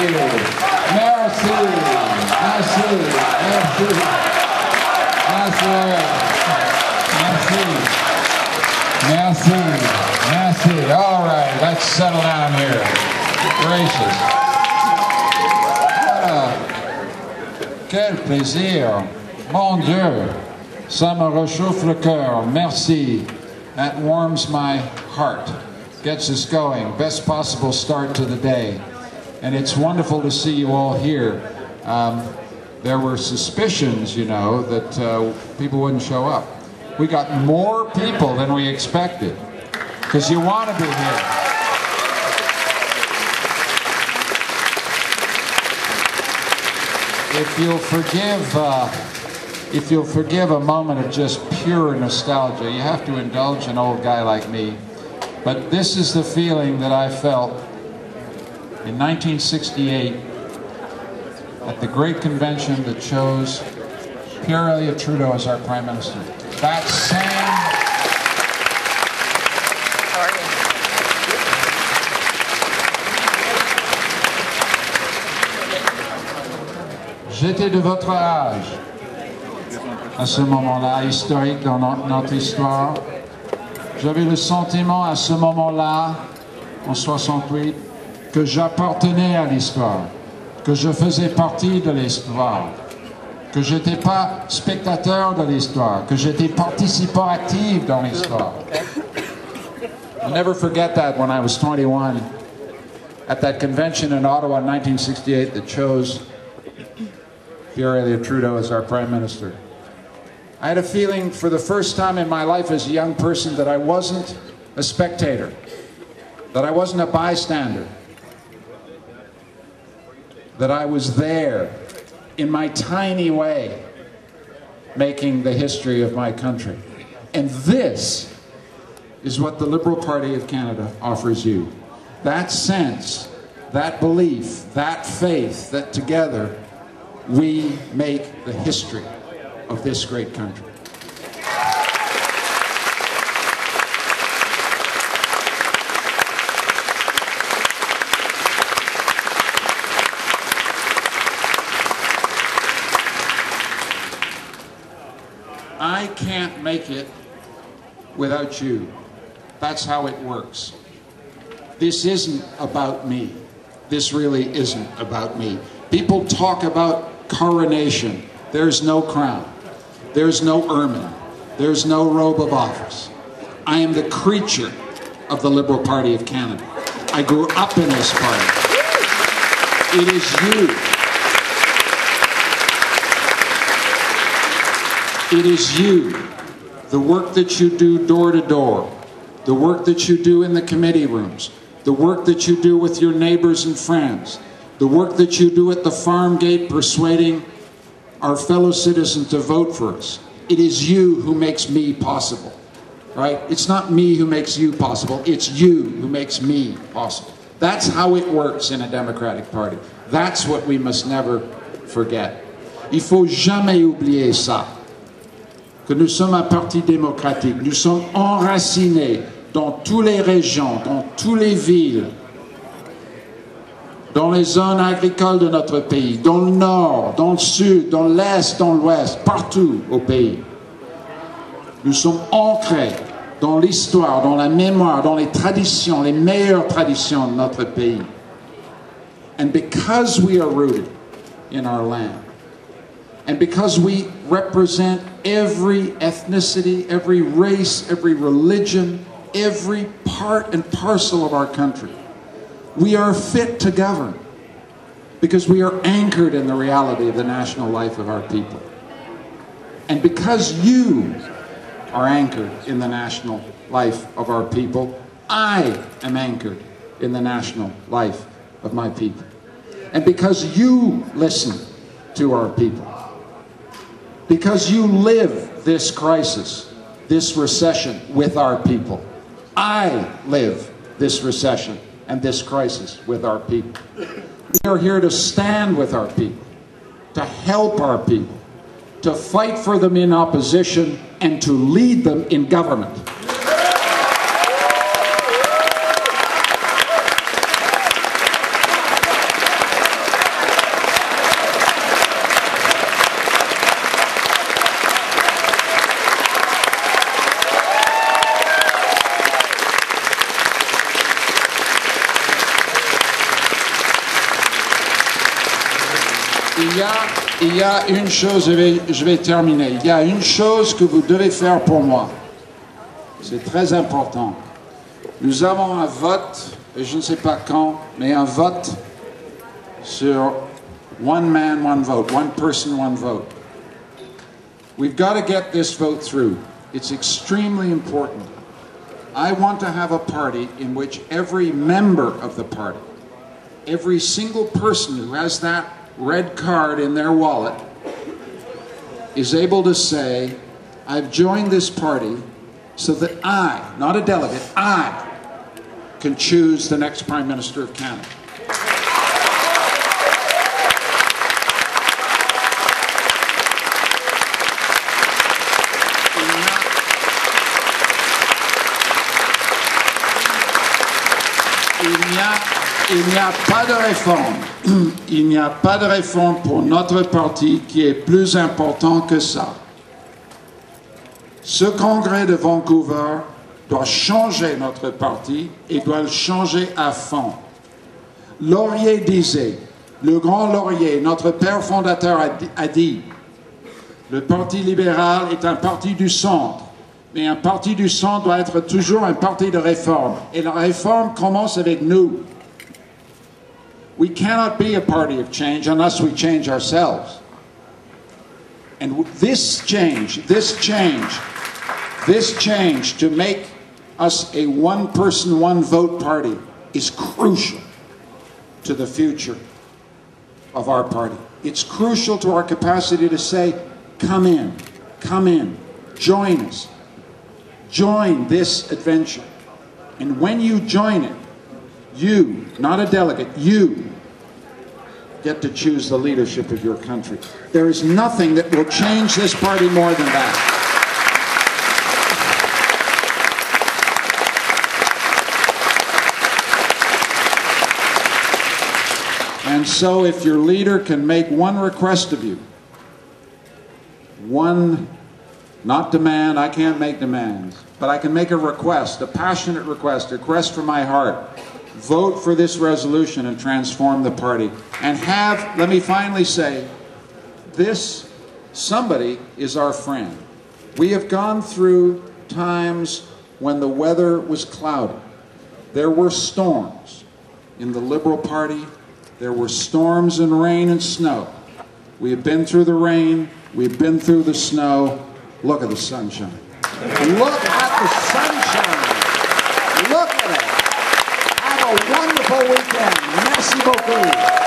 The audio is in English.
Merci. Merci. Merci. Merci. Merci. Merci. All right, let's settle down here. Gracious. Ah, quel plaisir. Mon Dieu. Ça me réchauffe le cœur. Merci. That warms my heart. Gets us going. Best possible start to the day. And it's wonderful to see you all here. There were suspicions, you know, that people wouldn't show up. We got more people than we expected, because you want to be here. If you'll forgive a moment of just pure nostalgia, you have to indulge an old guy like me. But this is the feeling that I felt in 1968 at the great convention that chose Pierre Elliott Trudeau as our Prime Minister. That same... J'étais de votre âge à ce moment-là, historique dans notre histoire. J'avais le sentiment à ce moment-là, en 68, que j'appartenais à l'histoire, que je faisais partie de l'histoire, que je n'étais pas spectateur de l'histoire, que j'étais participant actif dans l'histoire. I'll never forget that when I was 21, at that convention in Ottawa in 1968 that chose Pierre Elliott Trudeau as our Prime Minister. I had a feeling for the first time in my life as a young person that I wasn't a spectator, that I wasn't a bystander, that I was there in my tiny way making the history of my country. And this is what the Liberal Party of Canada offers you. That sense, that belief, that faith that together we make the history of this great country. I can't make it without you. That's how it works. This isn't about me. This really isn't about me. People talk about coronation. There's no crown. There's no ermine. There's no robe of office. I am the creature of the Liberal Party of Canada. I grew up in this party. It is you. It is you. The work that you do door to door, the work that you do in the committee rooms, the work that you do with your neighbors and friends, the work that you do at the farm gate persuading our fellow citizens to vote for us. It is you who makes me possible, right? It's not me who makes you possible, it's you who makes me possible. That's how it works in a democratic party. That's what we must never forget. Il faut jamais oublier ça, que nous sommes un parti démocratique. Nous sommes enracinés dans toutes les régions, dans toutes les villes, dans les zones agricoles de notre pays, dans le nord, dans le sud, dans l'est, dans l'ouest, partout au pays. Nous sommes ancrés dans l'histoire, dans la mémoire, dans les traditions, les meilleures traditions de notre pays. And because we are rooted in our land, and because we represent every ethnicity, every race, every religion, every part and parcel of our country, we are fit to govern because we are anchored in the reality of the national life of our people. And because you are anchored in the national life of our people, I am anchored in the national life of my people. And because you listen to our people, because you live this crisis, this recession with our people, I live this recession and this crisis with our people. We are here to stand with our people, to help our people, to fight for them in opposition, and to lead them in government. Il y a une chose, je vais terminer. Il y a une chose que vous devez faire pour moi. C'est très important. Nous avons un vote, et je ne sais pas quand, mais un vote sur one man, one vote, one person, one vote. We've got to get this vote through. It's extremely important. I want to have a party in which every member of the party, every single person who has that red card in their wallet is able to say, I've joined this party so that I, not a delegate, I can choose the next Prime Minister of Canada. Il n'y a pas de réforme. Il n'y a pas de réforme pour notre parti qui est plus important que ça. Ce congrès de Vancouver doit changer notre parti et doit le changer à fond. Laurier disait, le grand Laurier, notre père fondateur a dit, le Parti libéral est un parti du centre. Mais un parti du centre doit être toujours un parti de réforme. Et la réforme commence avec nous. We cannot be a party of change unless we change ourselves. And this change to make us a one-person, one-vote party is crucial to the future of our party. It's crucial to our capacity to say, come in, join us. Join this adventure. And when you join it, you, not a delegate, you get to choose the leadership of your country. There is nothing that will change this party more than that. And so if your leader can make one request of you, one, not demand, I can't make demands, but I can make a request, a passionate request, a request from my heart. Vote for this resolution and transform the party. And have, let me finally say, this, somebody is our friend. We have gone through times when the weather was cloudy. There were storms in the Liberal Party. There were storms and rain and snow. We have been through the rain. We've been through the snow. Look at the sunshine. Look at the sunshine. Look at it. Have a wonderful weekend. Merci beaucoup.